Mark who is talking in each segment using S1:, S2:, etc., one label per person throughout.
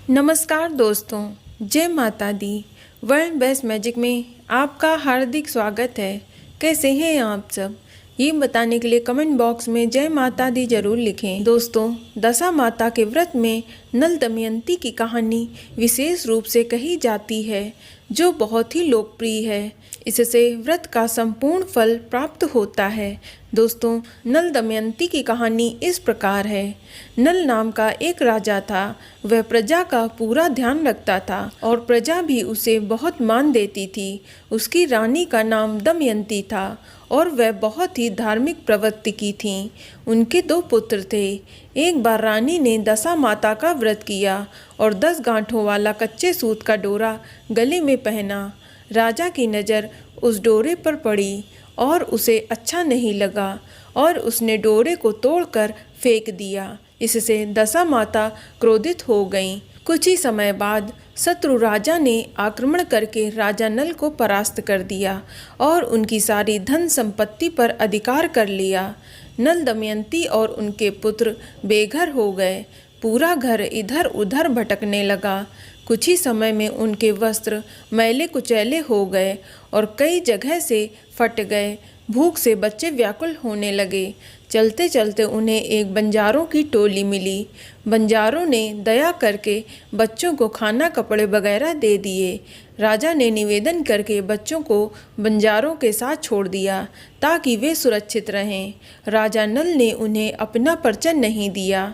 S1: नमस्कार दोस्तों, जय माता दी। वर्ल्ड बेस्ट मैजिक में आपका हार्दिक स्वागत है। कैसे हैं आप सब? ये बताने के लिए कमेंट बॉक्स में जय माता दी जरूर लिखें। दोस्तों, दशा माता के व्रत में नल दमयंती की कहानी विशेष रूप से कही जाती है, जो बहुत ही लोकप्रिय है। इससे व्रत का संपूर्ण फल प्राप्त होता है। दोस्तों, नल दमयंती की कहानी इस प्रकार है। नल नाम का एक राजा था। वह प्रजा का पूरा ध्यान रखता था और प्रजा भी उसे बहुत मान देती थी। उसकी रानी का नाम दमयंती था और वह बहुत ही धार्मिक प्रवृत्ति की थी। उनके 2 पुत्र थे। एक बार रानी ने दशा माता का व्रत किया और 10 गांठों वाला कच्चे सूत का डोरा गले में पहना। राजा की नज़र उस डोरे पर पड़ी और उसे अच्छा नहीं लगा और उसने डोरे को तोड़कर फेंक दिया। इससे दशा माता क्रोधित हो गईं। कुछ ही समय बाद शत्रु राजा ने आक्रमण करके राजा नल को परास्त कर दिया और उनकी सारी धन संपत्ति पर अधिकार कर लिया। नल दमयंती और उनके पुत्र बेघर हो गए। पूरा घर इधर उधर भटकने लगा। कुछ ही समय में उनके वस्त्र मैले कुचैले हो गए और कई जगह से फट गए। भूख से बच्चे व्याकुल होने लगे। चलते चलते उन्हें एक बंजारों की टोली मिली। बंजारों ने दया करके बच्चों को खाना कपड़े वगैरह दे दिए। राजा ने निवेदन करके बच्चों को बंजारों के साथ छोड़ दिया ताकि वे सुरक्षित रहें। राजा नल ने उन्हें अपना परिचय नहीं दिया।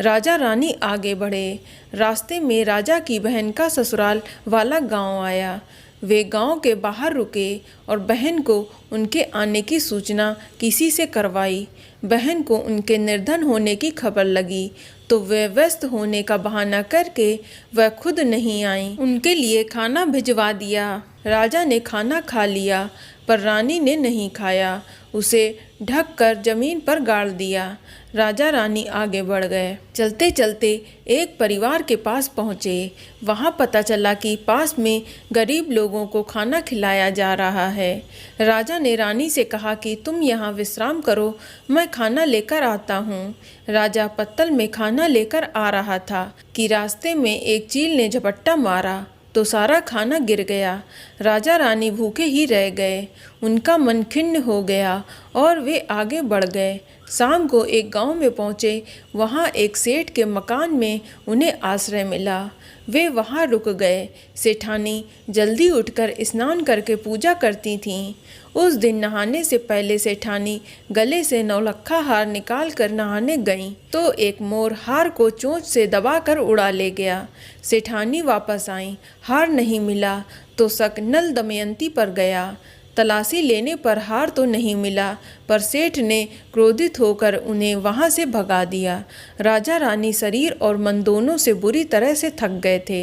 S1: राजा रानी आगे बढ़े। रास्ते में राजा की बहन का ससुराल वाला गांव आया। वे गांव के बाहर रुके और बहन को उनके आने की सूचना किसी से करवाई। बहन को उनके निर्धन होने की खबर लगी तो वह व्यस्त होने का बहाना करके वह खुद नहीं आई। उनके लिए खाना भिजवा दिया। राजा ने खाना खा लिया पर रानी ने नहीं खाया। उसे ढक कर जमीन पर गाड़ दिया। राजा रानी आगे बढ़ गए। चलते चलते एक परिवार के पास पहुँचे। वहाँ पता चला कि पास में गरीब लोगों को खाना खिलाया जा रहा है। राजा ने रानी से कहा कि तुम यहाँ विश्राम करो, मैं खाना लेकर आता हूँ। राजा पत्तल में खाना लेकर आ रहा था कि रास्ते में एक चील ने झपट्टा मारा तो सारा खाना गिर गया। राजा रानी भूखे ही रह गए। उनका मन खिन्न हो गया और वे आगे बढ़ गए। शाम को एक गांव में पहुँचे। वहाँ एक सेठ के मकान में उन्हें आश्रय मिला। वे वहाँ रुक गए। सेठानी जल्दी उठकर स्नान करके पूजा करती थीं। उस दिन नहाने से पहले सेठानी गले से नौलखा हार निकाल कर नहाने गईं तो एक मोर हार को चोंच से दबाकर उड़ा ले गया। सेठानी वापस आईं। हार नहीं मिला तो शक नल दमयंती पर गया। तलाशी लेने पर हार तो नहीं मिला पर सेठ ने क्रोधित होकर उन्हें वहां से भगा दिया। राजा रानी शरीर और मन दोनों से बुरी तरह से थक गए थे।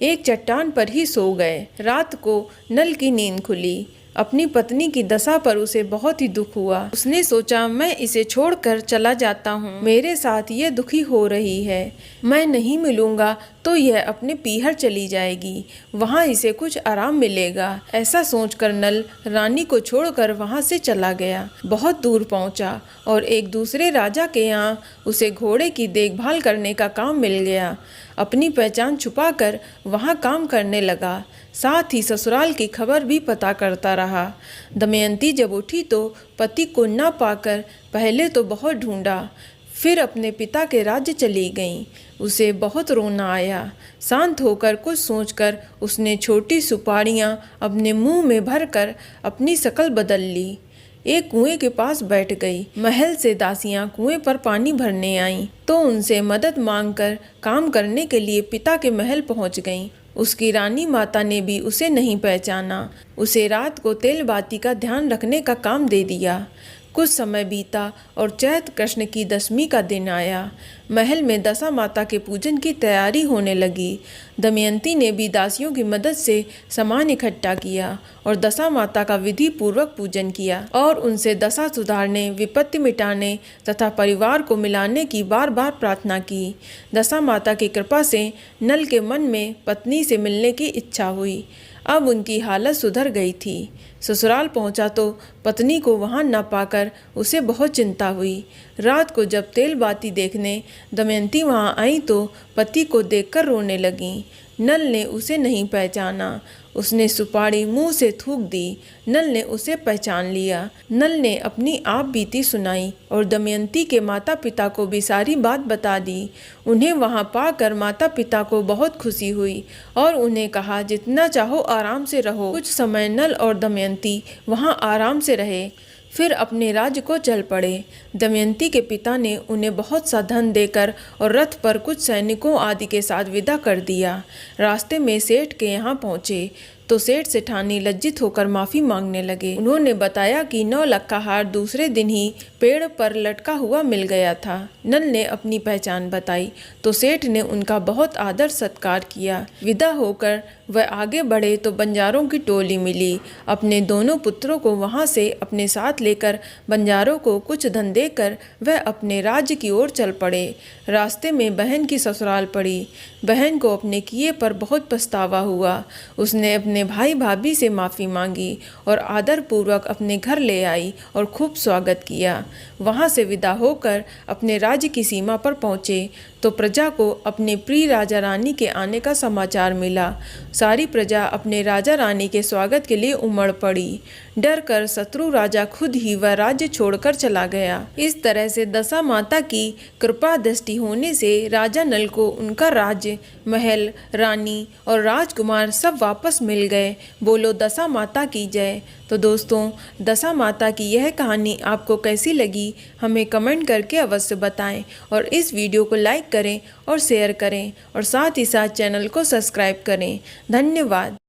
S1: एक चट्टान पर ही सो गए। रात को नल की नींद खुली। अपनी पत्नी की दशा पर उसे बहुत ही दुख हुआ। उसने सोचा, मैं इसे छोड़कर चला जाता हूँ। मेरे साथ ये दुखी हो रही है। मैं नहीं मिलूंगा तो यह अपने पीहर चली जाएगी। वहाँ इसे कुछ आराम मिलेगा। ऐसा सोचकर नल रानी को छोड़कर वहाँ से चला गया। बहुत दूर पहुँचा और एक दूसरे राजा के यहाँ उसे घोड़े की देखभाल करने का काम मिल गया। अपनी पहचान छुपाकर वहाँ काम करने लगा। साथ ही ससुराल की खबर भी पता करता रहा। दमयंती जब उठी तो पति को न पाकर पहले तो बहुत ढूंढा, फिर अपने पिता के राज्य चली गईं। उसे बहुत रोना आया। शांत होकर कुछ सोचकर उसने छोटी सुपारियां अपने मुंह में भरकर अपनी शक्ल बदल ली। एक कुएं के पास बैठ गई। महल से दासियां कुएं पर पानी भरने आईं तो उनसे मदद मांगकर काम करने के लिए पिता के महल पहुंच गईं। उसकी रानी माता ने भी उसे नहीं पहचाना। उसे रात को तेल बाती का ध्यान रखने का काम दे दिया। कुछ समय बीता और चैत्र कृष्ण की दशमी का दिन आया। महल में दशा माता के पूजन की तैयारी होने लगी। दमयंती ने भी दासियों की मदद से सामान इकट्ठा किया और दशा माता का विधि पूर्वक पूजन किया और उनसे दशा सुधारने, विपत्ति मिटाने तथा परिवार को मिलाने की बार बार प्रार्थना की। दशा माता की कृपा से नल के मन में पत्नी से मिलने की इच्छा हुई। अब उनकी हालत सुधर गई थी। ससुराल पहुंचा तो पत्नी को वहां न पाकर उसे बहुत चिंता हुई। रात को जब तेल बाती देखने दमयंती वहां आई तो पति को देखकर रोने लगी। नल ने उसे नहीं पहचाना। उसने सुपारी मुंह से थूक दी। नल ने उसे पहचान लिया। नल ने अपनी आप बीती सुनाई और दमयंती के माता पिता को भी सारी बात बता दी। उन्हें वहां पाकर माता पिता को बहुत खुशी हुई और उन्हें कहा जितना चाहो आराम से रहो। कुछ समय नल और दमयंती वहां आराम से रहे, फिर अपने राज्य को चल पड़े। दमयंती के पिता ने उन्हें बहुत सा धन देकर और रथ पर कुछ सैनिकों आदि के साथ विदा कर दिया। रास्ते में सेठ के यहाँ पहुँचे तो सेठ सेठानी लज्जित होकर माफ़ी मांगने लगे। उन्होंने बताया कि 9 लाख का हार दूसरे दिन ही पेड़ पर लटका हुआ मिल गया था। नल ने अपनी पहचान बताई तो सेठ ने उनका बहुत आदर सत्कार किया। विदा होकर वह आगे बढ़े तो बंजारों की टोली मिली। अपने दोनों पुत्रों को वहां से अपने साथ लेकर बंजारों को कुछ धन देकर वह अपने राज्य की ओर चल पड़े। रास्ते में बहन की ससुराल पड़ी। बहन को अपने किए पर बहुत पछतावा हुआ। उसने अपने भाई भाभी से माफ़ी मांगी और आदरपूर्वक अपने घर ले आई और खूब स्वागत किया। वहां से विदा होकर अपने राज्य की सीमा पर पहुँचे तो प्रजा को अपने प्रिय राजा रानी के आने का समाचार मिला। सारी प्रजा अपने राजा रानी के स्वागत के लिए उमड़ पड़ी। डर कर शत्रु राजा खुद ही वह राज्य छोड़कर चला गया। इस तरह से दशा माता की कृपा दृष्टि होने से राजा नल को उनका राज्य, महल, रानी और राजकुमार सब वापस मिल गए। बोलो दशा माता की जय। तो दोस्तों, दशा माता की यह कहानी आपको कैसी लगी हमें कमेंट करके अवश्य बताएं और इस वीडियो को लाइक करें और शेयर करें और साथ ही साथ चैनल को सब्सक्राइब करें। धन्यवाद।